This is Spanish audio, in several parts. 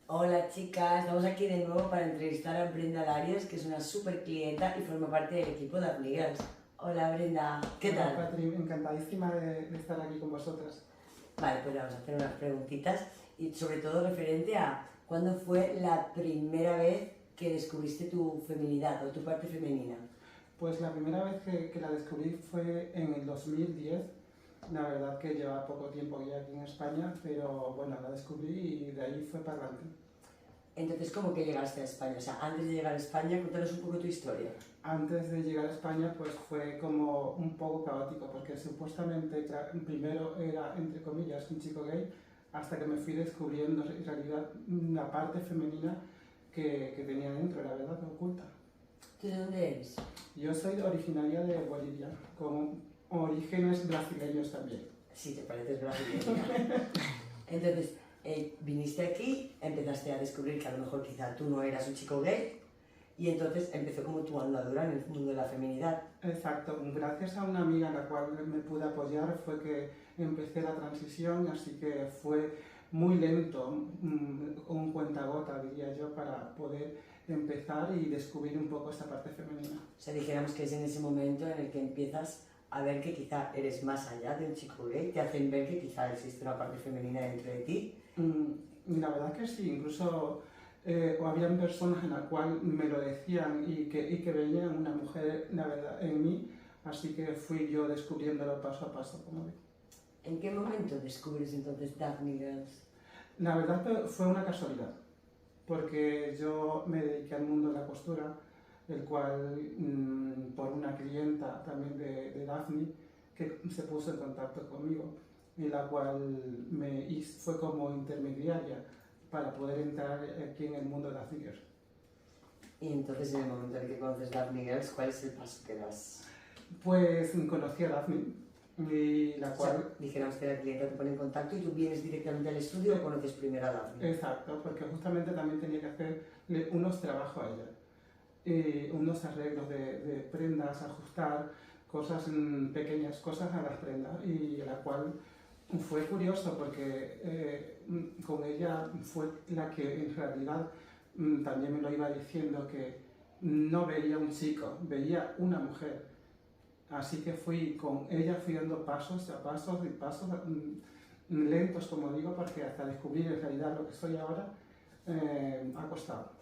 Hola chicas, estamos aquí de nuevo para entrevistar a Brenda Larios, que es una super clienta y forma parte del equipo de Girls. Hola Brenda, ¿qué Hola, tal? Patri, encantadísima de estar aquí con vosotras. Vale, pues vamos a hacer unas preguntitas y sobre todo referente a cuándo fue la primera vez que descubriste tu feminidad o tu parte femenina. Pues la primera vez que la descubrí fue en el 2010. La verdad que lleva poco tiempo ya aquí en España, pero bueno, la descubrí y de ahí fue para adelante. Entonces, ¿cómo que llegaste a España? O sea, antes de llegar a España, cuéntanos un poco tu historia. Antes de llegar a España, pues fue como un poco caótico, porque supuestamente primero era, entre comillas, un chico gay, hasta que me fui descubriendo en realidad la parte femenina que tenía dentro, la verdad, oculta. ¿Tú de dónde eres? Yo soy originaria de Bolivia, con orígenes brasileños también. Sí, te pareces brasileña. Entonces, viniste aquí, empezaste a descubrir que a lo mejor quizá tú no eras un chico gay y entonces empezó como tu andadura en el mundo de la feminidad. Exacto, gracias a una amiga a la cual me pude apoyar fue que empecé la transición, así que fue muy lento, un cuentagota diría yo, para poder empezar y descubrir un poco esta parte femenina. O sea, dijéramos que es en ese momento en el que empiezas a ver que quizá eres más allá de un chico gay, te hacen ver que quizá existe una parte femenina dentro de ti. La verdad que sí, incluso o habían personas en las cuales me lo decían y que veían una mujer, la verdad, en mí, así que fui yo descubriéndolo paso a paso, como digo. ¿En qué momento descubres entonces Daphne Girls? La verdad que fue una casualidad, porque yo me dediqué al mundo de la costura, el cual por una clienta también de Daphne, que se puso en contacto conmigo, y la cual fue como intermediaria para poder entrar aquí en el mundo de Daphne Girls. Y entonces en el momento en el que conoces Daphne Girls, ¿cuál es el paso que das? Pues conocí a Daphne, y la O sea, cual... dijéramos que la clienta te pone en contacto y tú vienes directamente al estudio o conoces primero a Daphne. Exacto, porque justamente también tenía que hacerle unos trabajos a ella, unos arreglos de prendas, ajustar cosas, pequeñas cosas a las prendas, y la cual fue curioso porque con ella fue la que en realidad también me lo iba diciendo, que no veía un chico, veía una mujer. Así que fui dando pasos a pasos y pasos lentos, como digo, porque hasta descubrir en realidad lo que soy ahora ha costado.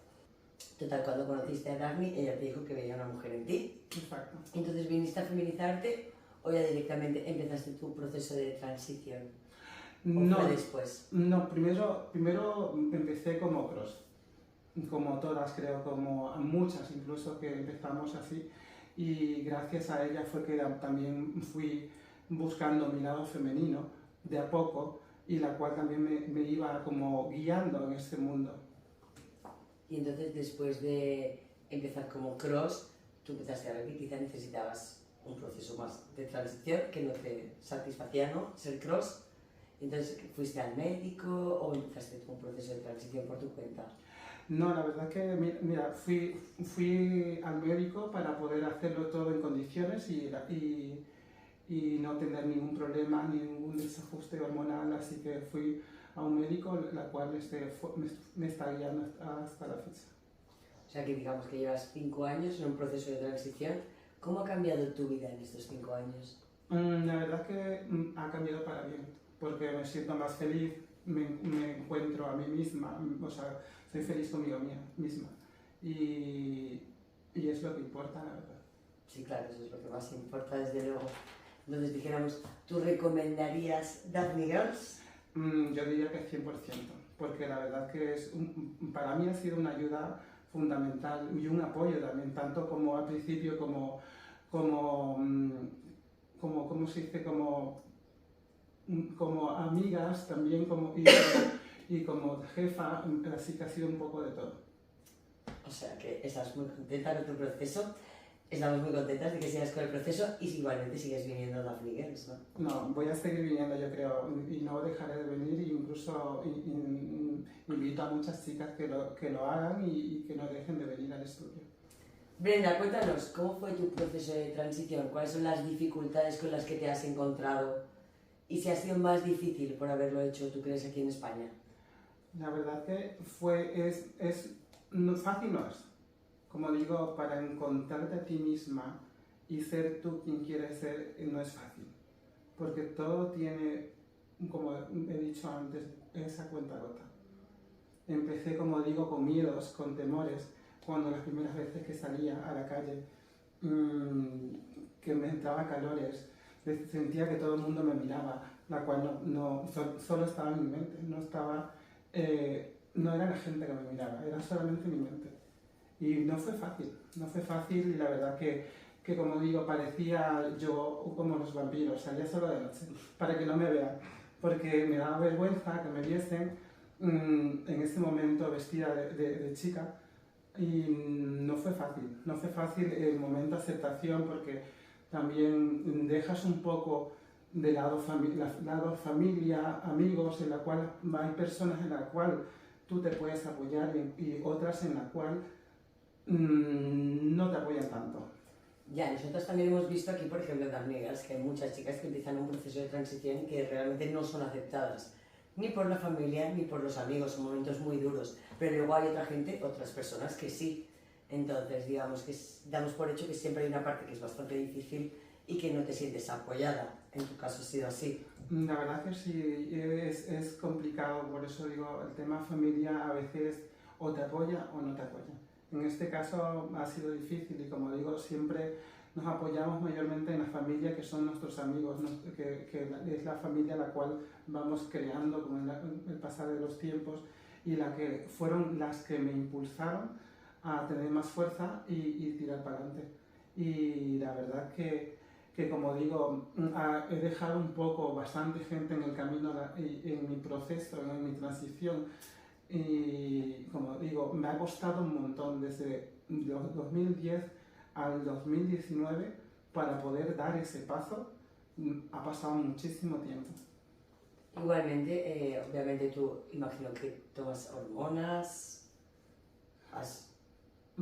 Total, cuando conociste a Daphne, ella te dijo que veía una mujer en ti. Exacto. Entonces, ¿viniste a feminizarte o ya directamente empezaste tu proceso de transición? No, fue después? No, primero empecé como cross, como todas creo, como muchas incluso que empezamos así, y gracias a ella fue que también fui buscando mi lado femenino de a poco, y la cual también me iba como guiando en este mundo. Y entonces después de empezar como cross, tú empezaste a ver que quizá necesitabas un proceso más de transición, que no te satisfacía, ¿no? Ser cross. Entonces, ¿fuiste al médico o empezaste un proceso de transición por tu cuenta? No, la verdad que, mira, fui al médico para poder hacerlo todo en condiciones y no tener ningún problema, ningún desajuste hormonal, así que fui a un médico, la cual me está guiando hasta la fecha. O sea que digamos que llevas 5 años en un proceso de transición. ¿Cómo ha cambiado tu vida en estos 5 años? La verdad que ha cambiado para bien, porque me siento más feliz, me encuentro a mí misma, o sea, soy feliz conmigo misma, y es lo que importa, la verdad. Sí, claro, eso es lo que más importa, desde luego. Entonces dijéramos, ¿tú recomendarías Daphne Girls? Yo diría que 100%, porque la verdad que para mí ha sido una ayuda fundamental y un apoyo también, tanto como al principio ¿cómo se dice? Como amigas también, y como jefa, así que ha sido un poco de todo. O sea que estás muy contenta con tu proceso. Estamos muy contentas de que sigas con el proceso y igualmente sigues viniendo a Daphne Girls, ¿no? No, voy a seguir viniendo, yo creo, y no dejaré de venir, e incluso invito a muchas chicas que lo hagan y que no dejen de venir al estudio. Brenda, cuéntanos, ¿cómo fue tu proceso de transición? ¿Cuáles son las dificultades con las que te has encontrado? ¿Y si ha sido más difícil por haberlo hecho, tú crees, aquí en España? La verdad que fácil no es. Como digo, para encontrarte a ti misma y ser tú quien quieres ser, no es fácil. Porque todo tiene, como he dicho antes, esa cuenta gota. Empecé, como digo, con miedos, con temores, cuando las primeras veces que salía a la calle, que me entraba calores, sentía que todo el mundo me miraba, la cual solo estaba en mi mente, no era la gente que me miraba, era solamente mi mente. Y no fue fácil y la verdad que como digo, parecía yo como los vampiros, salía solo de noche, para que no me vean, porque me daba vergüenza que me viesen en ese momento vestida de chica y no fue fácil el momento de aceptación porque también dejas un poco de lado familia, amigos, en la cual hay personas en la cual tú te puedes apoyar y otras en la cual no te apoyan tanto. Ya, nosotros también hemos visto aquí, por ejemplo, en Dark Negras, que hay muchas chicas que empiezan un proceso de transición que realmente no son aceptadas, ni por la familia, ni por los amigos, son momentos muy duros, pero luego hay otras personas que sí. Entonces, digamos que damos por hecho que siempre hay una parte que es bastante difícil y que no te sientes apoyada. En tu caso ha sido así. La verdad que sí, es complicado, por eso digo, el tema familia a veces o te apoya o no te apoya. En este caso ha sido difícil y como digo, siempre nos apoyamos mayormente en la familia que son nuestros amigos, que es la familia la cual vamos creando con el pasar de los tiempos y fueron las que me impulsaron a tener más fuerza y tirar para adelante. Y la verdad que como digo, he dejado un poco, bastante gente en el camino, en mi proceso, en mi transición, y como digo, me ha costado un montón desde 2010 al 2019 para poder dar ese paso, ha pasado muchísimo tiempo. Igualmente, obviamente tú imagino que tomas hormonas,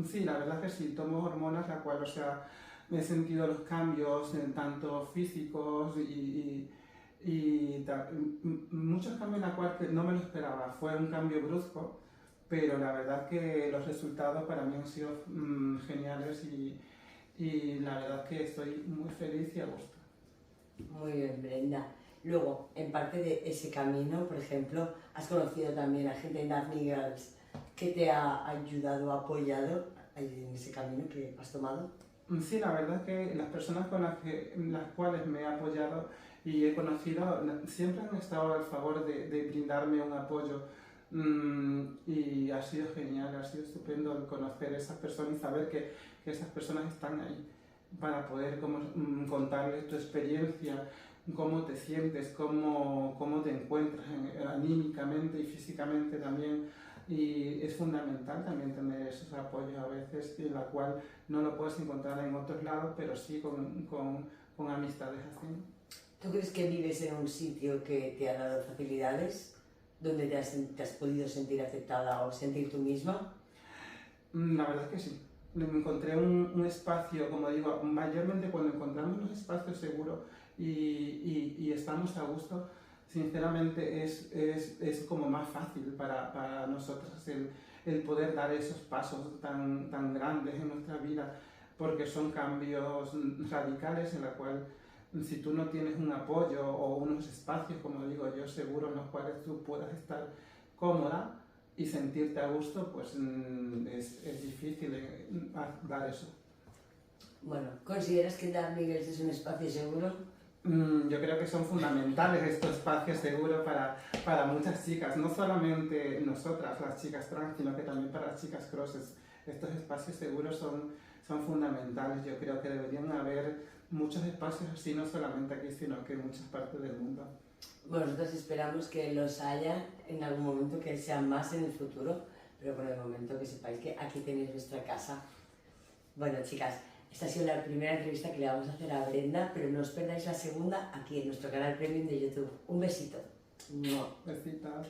Sí, la verdad que sí, tomo hormonas, la cual, o sea, me he sentido los cambios, tanto físicos muchos cambios en la cual que no me lo esperaba. Fue un cambio brusco, pero la verdad que los resultados para mí han sido geniales y la verdad que estoy muy feliz y a gusto. Muy bien, Brenda. Luego, en parte de ese camino, por ejemplo, has conocido también a gente en Dark Girls que te ha ayudado, apoyado en ese camino que has tomado. Sí, la verdad es que las personas con las cuales me he apoyado y he conocido siempre han estado al favor de brindarme un apoyo y ha sido genial, ha sido estupendo el conocer a esas personas y saber que esas personas están ahí para poder contarles tu experiencia, cómo te sientes, cómo te encuentras anímicamente y físicamente también. Y es fundamental también tener esos apoyos a veces, en la cual no lo puedes encontrar en otros lados, pero sí con amistades así. ¿Tú crees que vives en un sitio que te ha dado facilidades, donde te has podido sentir aceptada o sentir tú misma? La verdad es que sí. Encontré un espacio, como digo, mayormente cuando encontramos un espacio seguro y estamos a gusto, sinceramente es como más fácil para nosotros el poder dar esos pasos tan grandes en nuestra vida, porque son cambios radicales en la cual si tú no tienes un apoyo o unos espacios, como digo yo, seguros en los cuales tú puedas estar cómoda y sentirte a gusto, pues es difícil dar eso. Bueno, ¿consideras que Dark Girls es un espacio seguro? Yo creo que son fundamentales estos espacios seguros para muchas chicas, no solamente nosotras, las chicas trans, sino que también para las chicas crosses. Estos espacios seguros son fundamentales. Yo creo que deberían haber muchos espacios así, no solamente aquí, sino que en muchas partes del mundo. Bueno, nosotros esperamos que los haya en algún momento, que sean más en el futuro, pero por el momento que sepáis que aquí tenéis vuestra casa. Bueno, chicas, esta ha sido la primera entrevista que le vamos a hacer a Brenda, pero no os perdáis la segunda aquí en nuestro canal premium de YouTube. Un besito. Besitos.